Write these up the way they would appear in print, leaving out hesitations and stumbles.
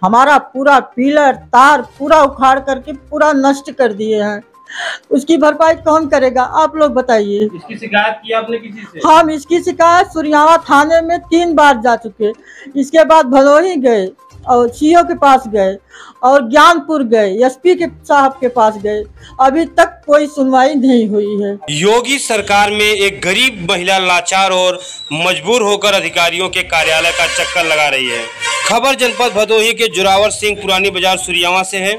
हमारा पूरा पिलर तार पूरा उखाड़ करके पूरा नष्ट कर दिए हैं। उसकी भरपाई कौन करेगा, आप लोग बताइए। इसकी शिकायत की आपने किसी से? हम इसकी शिकायत सुरयावा थाने में 3 बार जा चुके। इसके बाद भदोही गए और सीओ के पास गए और ज्ञानपुर गए, एसपी के साहब के पास गए, अभी तक कोई सुनवाई नहीं हुई है। योगी सरकार में एक गरीब महिला लाचार और मजबूर होकर अधिकारियों के कार्यालय का चक्कर लगा रही है। खबर जनपद भदोही के जोरावर सिंह पुरानी बाजार सुरयावा से है,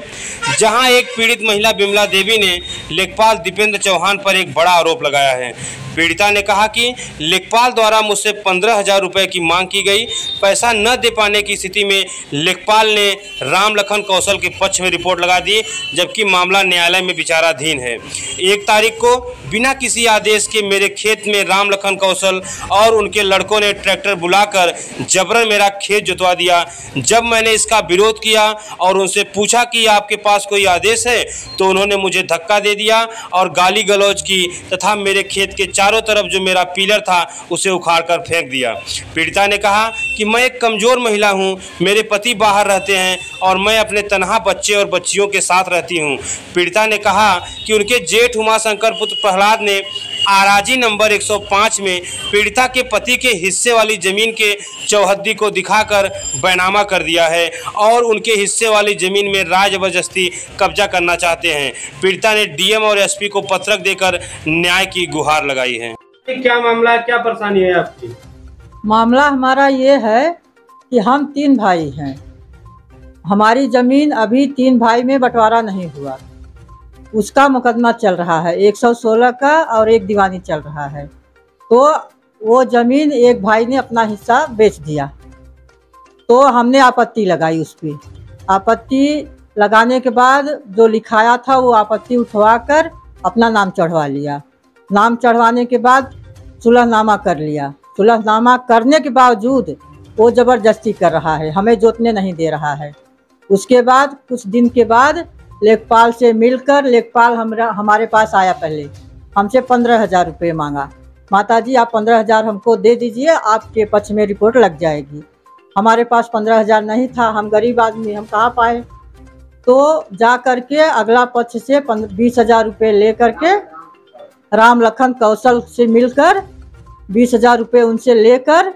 जहां एक पीड़ित महिला बिमला देवी ने लेखपाल दीपेंद्र चौहान पर एक बड़ा आरोप लगाया है। पीड़िता ने कहा कि लेखपाल द्वारा मुझसे 15,000 रुपए की मांग की गई। पैसा न दे पाने की स्थिति में लेखपाल ने राम लखन कौशल के पक्ष में रिपोर्ट लगा दी, जबकि मामला न्यायालय में विचाराधीन है। 1 तारीख को बिना किसी आदेश के मेरे खेत में राम लखन कौशल और उनके लड़कों ने ट्रैक्टर बुलाकर जबरन मेरा खेत जुतवा दिया। जब मैंने इसका विरोध किया और उनसे पूछा कि आपके पास कोई आदेश है, तो उन्होंने मुझे धक्का दे दिया और गाली गलौज की तथा मेरे खेत के चारों तरफ जो मेरा पिलर था उसे उखाड़कर फेंक दिया। पीड़िता ने कहा कि मैं एक कमजोर महिला हूं, मेरे पति बाहर रहते हैं और मैं अपने तनहा बच्चे और बच्चियों के साथ रहती हूं। पीड़िता ने कहा कि उनके जेठ उमाशंकर पुत्र प्रहलाद ने आराजी नंबर 105 में पीड़िता के पति के हिस्से वाली जमीन के चौहद्दी को दिखाकर बैनामा कर दिया है और उनके हिस्से वाली जमीन में राज जबरदस्ती कब्जा करना चाहते हैं। पीड़िता ने डीएम और एसपी को पत्रक देकर न्याय की गुहार लगाई है। क्या मामला है, क्या परेशानी है आपकी? मामला हमारा ये है कि हम 3 भाई हैं। हमारी जमीन अभी 3 भाई में बंटवारा नहीं हुआ, उसका मुकदमा चल रहा है 116 का और एक दीवानी चल रहा है। तो वो जमीन एक भाई ने अपना हिस्सा बेच दिया, तो हमने आपत्ति लगाई उस पर। आपत्ति लगाने के बाद जो लिखाया था वो आपत्ति उठवा कर अपना नाम चढ़वा लिया। नाम चढ़वाने के बाद सुलहनामा कर लिया। सुलहनामा करने के बावजूद वो ज़बरदस्ती कर रहा है, हमें जोतने नहीं दे रहा है। उसके बाद कुछ दिन के बाद लेखपाल से मिलकर लेखपाल हमारे पास आया। पहले हमसे 15,000 रुपये मांगा। माताजी आप 15,000 हमको दे दीजिए, आपके पक्ष में रिपोर्ट लग जाएगी। हमारे पास 15,000 नहीं था, हम गरीब आदमी, हम कहाँ पाए। तो जा करके अगला पक्ष से 20,000 रुपये ले करके राम लखन कौशल से मिलकर 20,000 रुपये उनसे लेकर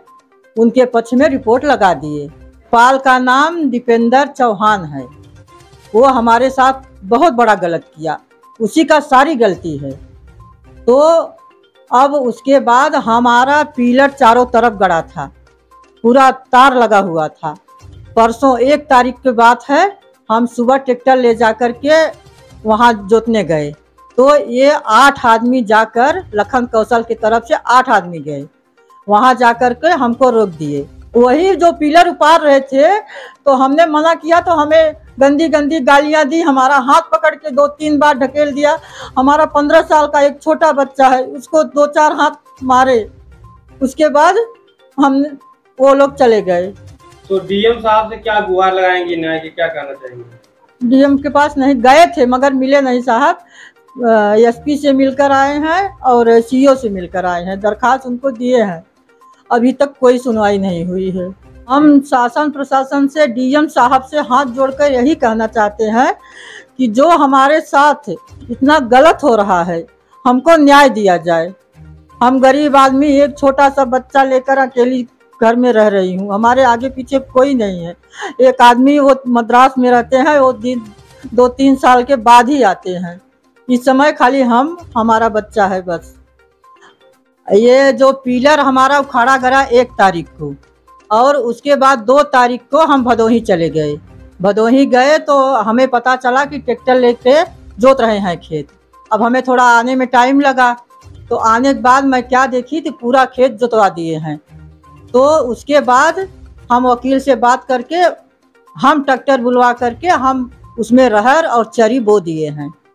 उनके पक्ष में रिपोर्ट लगा दिए। पाल का नाम दीपेंद्र चौहान है। वो हमारे साथ बहुत बड़ा गलत किया, उसी का सारी गलती है। तो अब उसके बाद हमारा पिलर चारों तरफ गड़ा था, पूरा तार लगा हुआ था। परसों 1 तारीख की बात है, हम सुबह ट्रैक्टर ले जाकर के वहाँ जोतने गए, तो ये 8 आदमी जाकर लखन कौशल की तरफ से 8 आदमी गए। वहाँ जाकर के हमको रोक दिए। वही जो पिलर उपाड़ रहे थे, तो हमने मना किया तो हमें गंदी गंदी गालियाँ दी, हमारा हाथ पकड़ के 2-3 बार ढकेल दिया। हमारा 15 साल का एक छोटा बच्चा है, उसको 2-4 हाथ मारे। उसके बाद वो लोग चले गए। तो डीएम साहब से क्या गुहार लगाएंगे, न्याय की क्या कहना चाहेंगे? डीएम के पास नहीं गए थे मगर मिले नहीं साहब। एसपी से मिलकर आए हैं और सीओ से मिलकर आए हैं, दरखास्त उनको दिए हैं, अभी तक कोई सुनवाई नहीं हुई है। हम शासन प्रशासन से डीएम साहब से हाथ जोड़कर यही कहना चाहते हैं कि जो हमारे साथ इतना गलत हो रहा है, हमको न्याय दिया जाए। हम गरीब आदमी, एक छोटा सा बच्चा लेकर अकेली घर में रह रही हूँ, हमारे आगे पीछे कोई नहीं है। एक आदमी वो मद्रास में रहते हैं, वो 2-3 साल के बाद ही आते हैं। इस समय खाली हमारा बच्चा है बस। ये जो पिलर हमारा उखाड़ा गया 1 तारीख को, और उसके बाद 2 तारीख को हम भदोही चले गए। भदोही गए तो हमें पता चला कि ट्रैक्टर लेके जोत रहे हैं खेत। अब हमें थोड़ा आने में टाइम लगा, तो आने के बाद मैं क्या देखी कि पूरा खेत जोतवा दिए हैं। तो उसके बाद हम वकील से बात करके हम ट्रैक्टर बुलवा करके हम उसमें रहर और चरी बो दिए हैं।